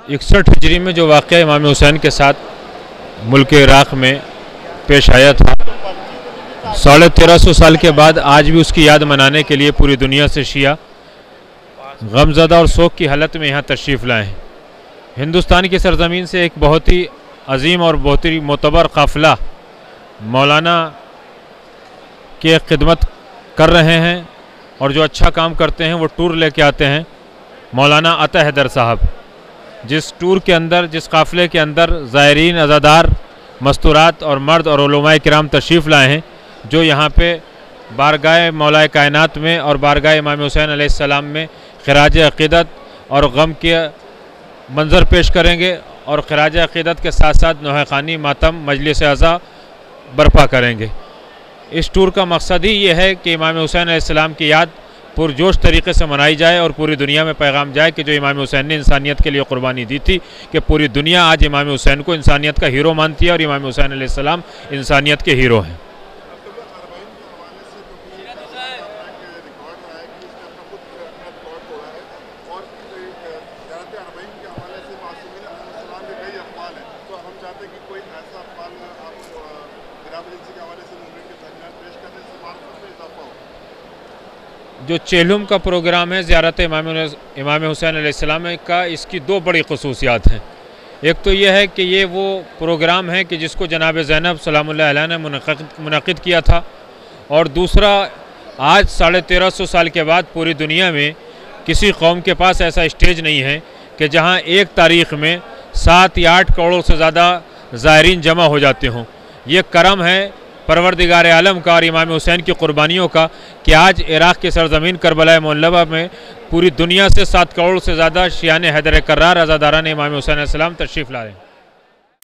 61 हिजरी में जो वाक़या इमाम हुसैन के साथ मुल्क इराक़ में पेश आया था, 1350 साल के बाद आज भी उसकी याद मनाने के लिए पूरी दुनिया से शिया गमज़दा और शोक की हालत में यहाँ तशरीफ़ लाए हैं। हिंदुस्तान की सरज़मीन से एक बहुत ही अजीम और बहुत ही मोतबर काफ़िला मौलाना के खिदमत कर रहे हैं और जो अच्छा काम करते हैं वो टूर लेके आते हैं। मौलाना अता हैदर साहब जिस टूर के अंदर, जिस काफ़िले के अंदर ज़ायरीन, अज़ादार, मस्तूरात और मर्द और उलमाए किराम तशरीफ़ लाए हैं, जो यहाँ पे बारगाह मौलाए कायनात में और बारगाह इमाम हुसैन अलैहिस्सलाम में खिराज अक़ीदत और गम के मंज़र पेश करेंगे और खिराज अक़ीदत के साथ साथ नोहे ख़ानी, मातम, मजलिस अज़ा बर्पा करेंगे। इस टूर का मकसद ही ये है कि इमाम हुसैन अलैहिस्सलाम की याद पुरजोश तरीके से मनाई जाए और पूरी दुनिया में पैगाम जाए कि जो इमाम हुसैन ने इंसानियत के लिए कुर्बानी दी थी, कि पूरी दुनिया आज इमाम हुसैन को इंसानियत का हीरो मानती है और इमाम हुसैन अलैहिस्सलाम इंसानियत के हीरो हैं। जो चेलुम का प्रोग्राम है ज़ियारत इमाम हुसैन अलैहिस्सलाम का, इसकी दो बड़ी ख़ुसूसियात हैं। एक तो यह है कि ये वो प्रोग्राम है कि जिसको जनाब ज़ैनब सलामुल्लाह अलैहा ने मुनक़्क़िद किया था, और दूसरा आज 1350 साल के बाद पूरी दुनिया में किसी कौम के पास ऐसा स्टेज नहीं है कि जहाँ एक तारीख़ में 7 या 8 करोड़ से ज़्यादा ज़ायरीन जमा हो जाते हों। ये करम है परवरदिगार आलम का और इमाम हुसैन की कुर्बानियों का कि आज इराक़ की सरज़मीन करबला मुअल्लबा में पूरी दुनिया से 7 करोड़ से ज़्यादा शियाने हैदर कर्रार अज़ादारान इमाम हुसैन अलैहिस्सलाम तशरीफ़ ला रहे हैं।